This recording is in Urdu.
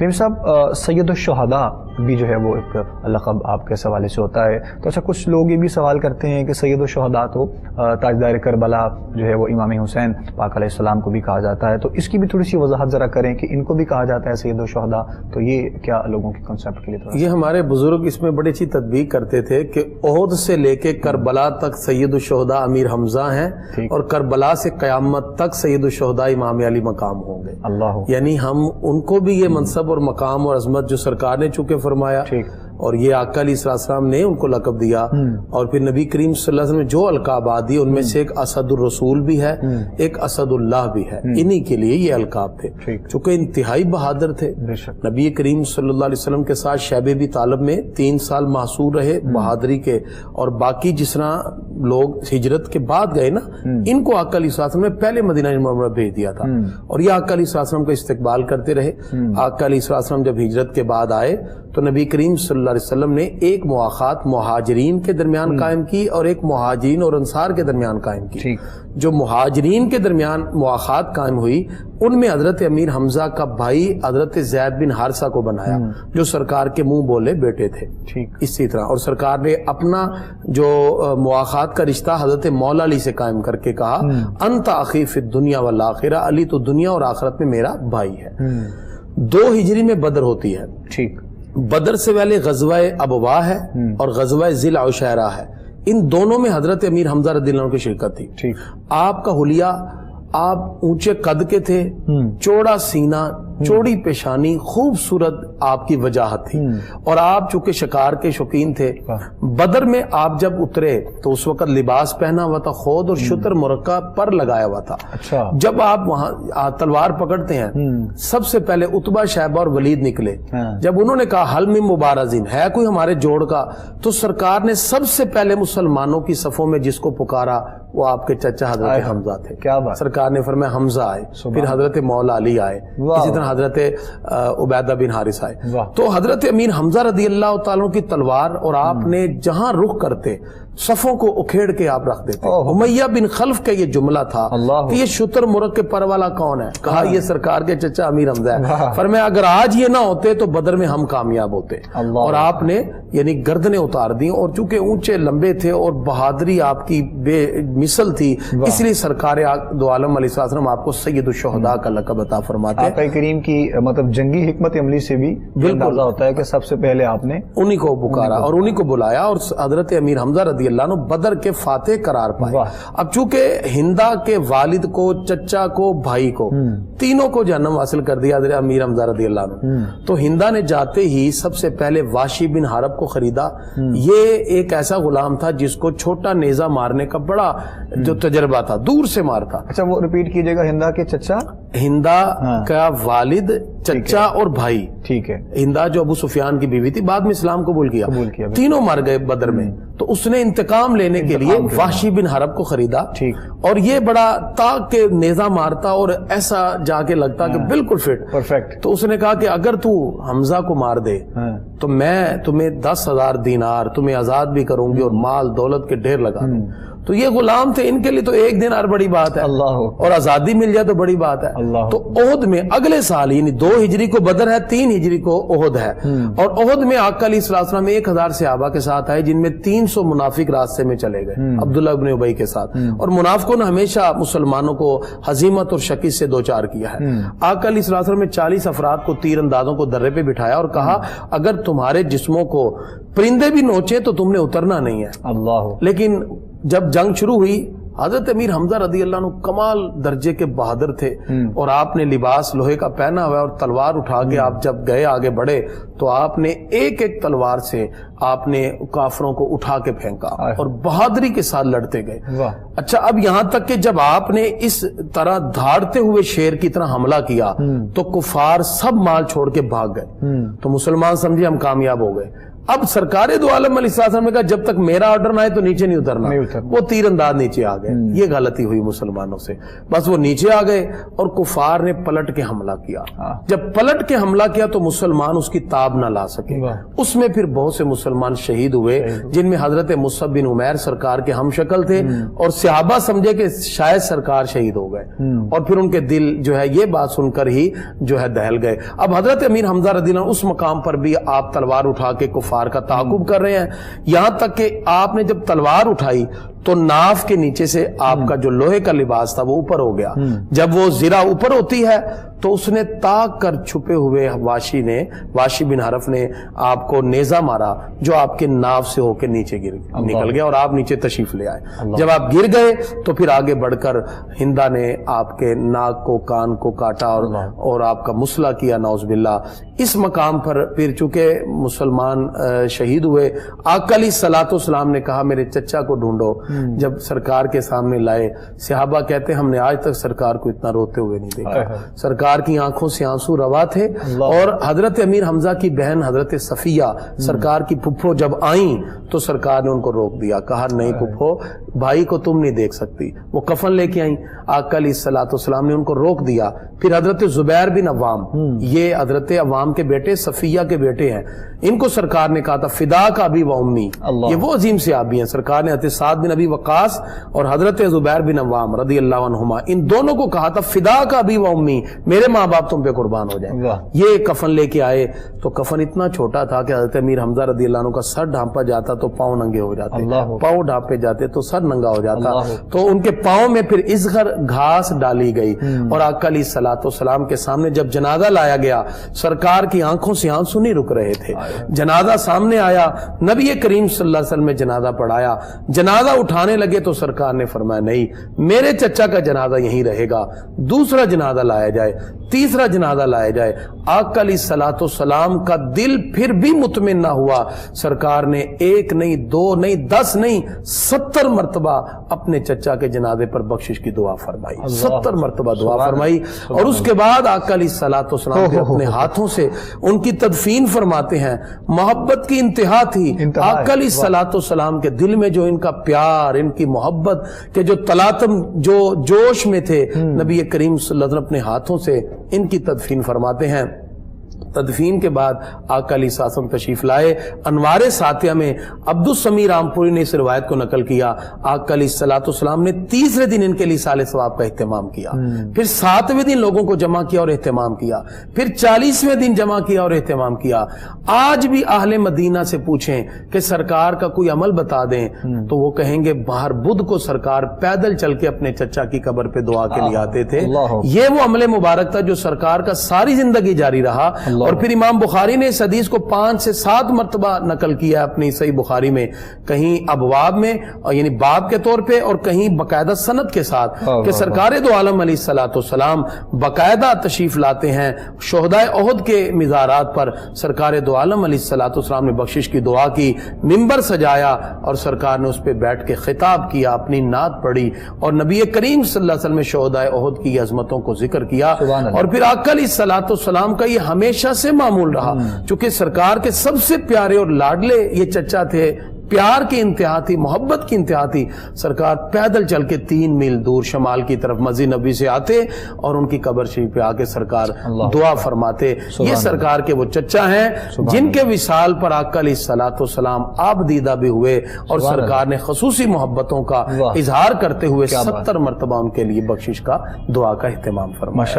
کریم صاحب، سید الشہداء بھی جو ہے وہ ایک لقب آپ کے حوالے سے ہوتا ہے، تو اچھا کچھ لوگ یہ بھی سوال کرتے ہیں کہ سید الشہداء تو تاجدار کربلا جو ہے وہ امام حسین پاک علیہ السلام کو بھی کہا جاتا ہے، تو اس کی بھی تھوڑی سی وضاحت ذرا کریں کہ ان کو بھی کہا جاتا ہے سید الشہداء، تو یہ کیا لوگوں کے کنسیپٹ کے لیے یہ ہمارے بزرگ اس میں بڑی اچھی تطبیق کرتے تھے کہ احد سے لے کے کربلا تک سید الشہداء امیر حمزہ ہیں، اور کربلا سے قیامت تک سید الشہداء امام علی مقام ہوں گے۔ اللہ، یعنی ہم ان کو بھی یہ منصب اور مقام اور عظمت جو سرکار نے چونکہ فرمایا اور یہ آقا علیہ السلام نے ان کو لقب دیا، اور پھر نبی کریم صلی اللہ علیہ وسلم نے جو القابات دی ان میں سے ایک اسد الرسول بھی ہے، ایک اسد اللہ بھی ہے، انہی کے لیے یہ القاب تھے، چونکہ انتہائی بہادر تھے۔ نبی کریم صلی اللہ علیہ وسلم کے ساتھ شیب ابی طالب میں 3 سال محصور رہے بہادری کے، اور باقی جس طرح لوگ ہجرت کے بعد گئے نا، ان کو آقا علیہ السلام نے پہلے مدینہ منورہ بھیج دیا تھا، اور یہ آقا علیہ السلام کا استقبال کرتے رہے۔ آقا علیہ السلام جب ہجرت کے بعد آئے تو نبی کریم صلی اللہ علیہ وسلم نے ایک مواخات مہاجرین کے درمیان قائم کی اور ایک مہاجرین اور انصار کے درمیان قائم کی۔ جو مہاجرین کے درمیان مواخات قائم ہوئی ان میں حضرت امیر حمزہ کا بھائی حضرت زید بن حارثہ کو بنایا، جو سرکار کے منہ بولے بیٹے تھے۔ اسی طرح اور سرکار نے اپنا جو مواخات کا رشتہ حضرت مولا علی سے قائم کر کے کہا، انت اخی فی الدنیا والآخرہ، علی تو دنیا اور آخرت میں میرا بھائی ہے۔ 2 ہجری میں بدر ہوتی ہے، بدر سے پہلے غزوہ ابواء ہے اور غزوہ ذی العشیرہ ہے، ان دونوں میں حضرت امیر حمزہ رضی اللہ عنہ کی شرکت تھی۔ آپ کا حلیہ، آپ اونچے قد کے تھے، چوڑا سینہ، چوڑی پیشانی، خوبصورت آپ کی وجاہت تھی، اور آپ چونکہ شکار کے شوقین تھے۔ بدر میں آپ جب اترے تو اس وقت لباس پہنا ہوا تھا خود اور شتر مرقع پر لگایا ہوا تھا۔ جب آپ وہاں تلوار پکڑتے ہیں، سب سے پہلے عتبہ، شیبہ اور ولید نکلے۔ جب انہوں نے کہا حل من مبارزین، ہے کوئی ہمارے جوڑ کا، تو سرکار نے سب سے پہلے مسلمانوں کی صفوں میں جس کو پکارا وہ آپ کے چچا حضرت حمزہ تھے۔ سرکار نے فرمایا حمزہ آئے، پھر حضرت مولا علی آئے، اسی طرح حضرت عبیدہ بن حارث آئے۔ تو حضرت امیر حمزہ رضی اللہ تعالیٰ کی تلوار، اور آپ نے جہاں رخ کرتے صفوں کو اکھیڑ کے آپ رکھ دیتے۔ امیہ بن خلف کا یہ جملہ تھا کہ یہ شتر مرغ کے پر والا کون ہے؟ کہا یہ سرکار کے چچا امیر حمزہ ہے۔ فرمایا اگر آج یہ نہ ہوتے تو بدر میں ہم کامیاب ہوتے۔ اور آپ نے یعنی گردنیں اتار دی، اور چونکہ اونچے لمبے تھے اور بہادری آپ کی بے مثل تھی، اس لیے سرکار دو عالم علیہ السلام آپ کو سید الشہداء کا لقب عطا فرماتے ہیں۔ آقا کریم کی مطلب جنگی حکمت عملی سے بھی اندازہ ہوتا ہے کہ سب سے پہلے آپ نے انہی کو پکارا اور انہی کو بلایا، اور حضرت امیر حمزہ رضی اللہ عنہ بدر کے فاتح قرار پائے۔ اب چونکہ ہندا کے والد کو، چچا کو، بھائی کو، تینوں کو جہنم حاصل کر دیا حضرت امیر حمزہ رضی اللہ عنہ، تو ہندا نے جاتے ہی سب سے پہلے واشی بن حرب کو خریدا۔ یہ ایک ایسا غلام تھا جس کو چھوٹا نیزہ مارنے کا بڑا جو تجربہ تھا، دور سے مارتا۔ اچھا وہ ریپیٹ کیجئے گا، ہندا کے چچا، ہندا کا والد، چچا اور بھائی، ٹھیک ہے، ہندا جو ابو سفیان کی بیوی تھی، بعد میں اسلام قبول کیا، تینوں مر گئے بدر میں۔ تو اس نے انتقام لینے کے لیے وحشی بن حرب کو خریدا، اور یہ بڑا تاک کے نیزہ مارتا اور ایسا جا کے لگتا کہ بالکل فٹ پرفیکٹ۔ تو اس نے کہا کہ اگر تو حمزہ کو مار دے تو میں تمہیں 10,000 دینار تمہیں آزاد بھی کروں گی اور مال دولت کے ڈھیر لگا دوں۔ تو یہ غلام تھے، ان کے لیے تو 1 دینار بڑی بات ہے، اور آزادی مل جائے تو بڑی بات ہے۔ تو احد میں اگلے سال یعنی 2 ہجری کو بدر ہے، 3 ہجری کو احد ہے، اور احد میں آقا علیہ السلام 1000 صحابہ کے ساتھ آئے، جن میں 300 منافق راستے میں چلے گئے عبداللہ ابن ابی کے ساتھ، اور منافقوں نے ہمیشہ مسلمانوں کو ہزیمت اور شکست سے دوچار کیا ہے۔ آقا علیہ السلام نے 40 افراد کو تیر اندازوں کو درے پہ بٹھایا اور کہا اگر تمہارے جسموں کو پرندے بھی نوچے تو تم نے اترنا نہیں ہے۔ لیکن جب جنگ شروع ہوئی، حضرت امیر حمزہ رضی اللہ عنہ کمال درجے کے بہادر تھے، اور آپ نے لباس لوہے کا پہنا ہوا اور تلوار اٹھا کے آپ جب گئے آگے بڑھے تو آپ نے ایک ایک تلوار سے آپ نے کافروں کو اٹھا کے پھینکا اور بہادری کے ساتھ لڑتے گئے۔ اچھا اب یہاں تک کہ جب آپ نے اس طرح دھاڑتے ہوئے شیر کی طرح حملہ کیا تو کفار سب مال چھوڑ کے بھاگ گئے، تو مسلمان سمجھے ہم کامیاب ہو گئے۔ اب سرکار دو عالم علیہ السلام نے کہا جب تک میرا آرڈر نہ آئے تو نیچے نہیں اترنا. وہ تیر انداز نیچے آ گئے. یہ غلطی ہوئی مسلمانوں سے. بس وہ نیچے آ گئے اور کفار نے پلٹ کے حملہ کیا. جب پلٹ کے حملہ کیا تو مسلمان اس کی تاب نہ لا سکے. اس میں پھر بہت سے مسلمان شہید ہوئے, جن میں حضرت مصعب بن عمیر سرکار کے ہم شکل تھے, اور صحابہ سمجھے کہ شاید سرکار شہید ہو گئے, اور پھر ان کے دل جو ہے یہ بات سن کر ہی جو ہے دہل گئے. اب حضرت امیر حمزہ رضی اللہ عنہ اس مقام پر بھی آپ تلوار اٹھا کے کفار کا تعاقب کر رہے ہیں, یہاں تک کہ آپ نے جب تلوار اٹھائی تو ناف کے نیچے سے آپ کا جو لوہے کا لباس تھا وہ اوپر ہو گیا. جب وہ زرہ اوپر ہوتی ہے تو اس نے تاک کر چھپے ہوئے واشی بن حرف نے آپ کو نیزہ مارا, جو آپ کے ناف سے ہو کے نیچے نکل گیا, اور آپ نیچے تشریف لے آئے. جب آپ گر گئے تو پھر آگے بڑھ کر ہندا نے آپ کے ناک کو, کان کو کاٹا اور آپ کا مسلح کیا, نعوذ باللہ. اس مقام پر پھر چونکہ مسلمان شہید ہوئے, آقا علیہ الصلوۃ والسلام نے کہا میرے چچا کو ڈھونڈو. جب سرکار کے سامنے لائے, صحابہ کہتے ہیں ہم نے آج تک سرکار کو اتنا روتے ہوئے نہیں دیکھا. سرکار کی آنکھوں سے آنسو روا تھے, اور حضرت امیر حمزہ کی بہن حضرت صفیہ سرکار کی پھپھو جب آئیں تو سرکار نے ان کو روک دیا, کہا نہیں پھپھو, بھائی کو تم نہیں دیکھ سکتی. وہ کفن لے کے آئیں, آقا علیہ الصلوۃ والسلام نے ان کو روک دیا. پھر حضرت زبیر بن عوام, یہ حضرت عوام کے بیٹے صفیہ کے بیٹے ہیں, ان کو سرکار نے کہا تھا فدا کا ابی و امی. یہ وہ عظیم صحابی ہیں. سرکار نے حضرت سعد بن ابی وقاص اور حضرت زبیر بن عوام رضی اللہ عنہما, ان دونوں کو کہا تھا فدا کا ابی و امی, میرے ماں باپ تم پہ قربان ہو جائیں. یہ کفن لے کے آئے تو کفن اتنا چھوٹا تھا کہ حضرت امیر حمزہ رضی اللہ عنہ کا سر ڈھانپا جاتا تو پاؤں ننگے ہو جاتے, پاؤں ڈھانپے جاتے تو سر ننگا ہو جاتا. تو ان کے پاؤں میں پھر ازغر گھاس ڈالی گئی, اور آقا علیہ الصلوۃ والسلام کے سامنے جب جنازہ لایا گیا, سرکار کی آنکھوں سے آنسو نہیں رک رہے تھے. جنازہ سامنے آیا, نبی کریم صلی اللہ علیہ وسلم نے جنازہ پڑھایا. جنازہ اٹھانے لگے تو سرکار نے فرمایا نہیں, میرے چچا کا جنازہ یہیں رہے گا, دوسرا جنازہ لایا جائے, تیسرا جنازہ لایا جائے. آقا علیہ الصلوۃ والسلام کا دل پھر بھی مطمئن نہ ہوا. سرکار نے 1 نہیں 2 نہیں 10 نہیں 70 مرتبہ اپنے چچا کے جنازے پر بخشش کی دعا فرمائی, 70 مرتبہ دعا فرمائی. اور اس کے بعد آقا علیہ الصلوۃ والسلام کے اپنے ہاتھوں سے ان کی تدفین فرماتے ہیں. محبت کی انتہا تھی. آقا علیہ الصلوۃ والسلام کے دل میں جو ان کا پیار, ان کی محبت کے جو تلاطم, جو جوش میں تھے, نبی کریم صلی اللہ علیہ وسلم اپنے ہاتھوں سے ان کی تدفین فرماتے ہیں. تدفین کے بعد آقا علیہ السلام تشریف لائے. انوار ساتیہ میں عبد السمیع رامپوری نے اس روایت کو نقل کیا. آقا علیہ الصلوۃ والسلام نے تیسرے دن ان کے لیے سال ثواب کا اہتمام کیا, پھر 7ویں دن لوگوں کو جمع کیا اور اہتمام کیا, پھر 40ویں دن جمع کیا اور اہتمام کیا. آج بھی اہل مدینہ سے پوچھیں کہ سرکار کا کوئی عمل بتا دیں تو وہ کہیں گے باہر بدھ کو سرکار پیدل چل کے اپنے چچا کی قبر پہ دعا کے لیے آتے تھے. یہ وہ عمل مبارک تھا جو سرکار کا ساری زندگی جاری رہا. اور پھر امام بخاری نے اس حدیث کو 5 سے 7 مرتبہ نقل کیا اپنی صحیح بخاری میں, کہیں ابواب میں یعنی باب کے طور پہ, اور کہیں باقاعدہ سند کے ساتھ, کہ سرکار دو عالم علیہ الصلوۃ والسلام باقاعدہ تشریف لاتے ہیں شہدائے احد کے مزارات پر. سرکار دو عالم علیہ الصلوۃ والسلام نے بخشش کی دعا کی, ممبر سجایا اور سرکار نے اس پہ بیٹھ کے خطاب کیا, اپنی نعت پڑھی, اور نبی کریم صلی اللہ علیہ وسلم نے شہدائے احد کی عظمتوں کو ذکر کیا. اور پھر آقا علیہ الصلوۃ والسلام کا یہ ہمیشہ سے معمول رہا, چونکہ سرکار کے سب سے پیارے اور لاڈلے یہ چچا تھے, پیار کی انتہا تھی, محبت کی انتہا تھی. سرکار پیدل چل کے 3 میل دور شمال کی طرف مسجد نبی سے آتے اور ان کی قبر شریف پہ آ کے سرکار دعا فرماتے. یہ سرکار کے وہ چچا ہیں جن کے وصال پر آقا علیہ الصلوۃ والسلام آپ دیدہ بھی ہوئے, اور سرکار نے خصوصی محبتوں کا اظہار کرتے ہوئے 70 مرتبہ ان کے لیے بخشش کا دعا کا اہتمام فرمایا.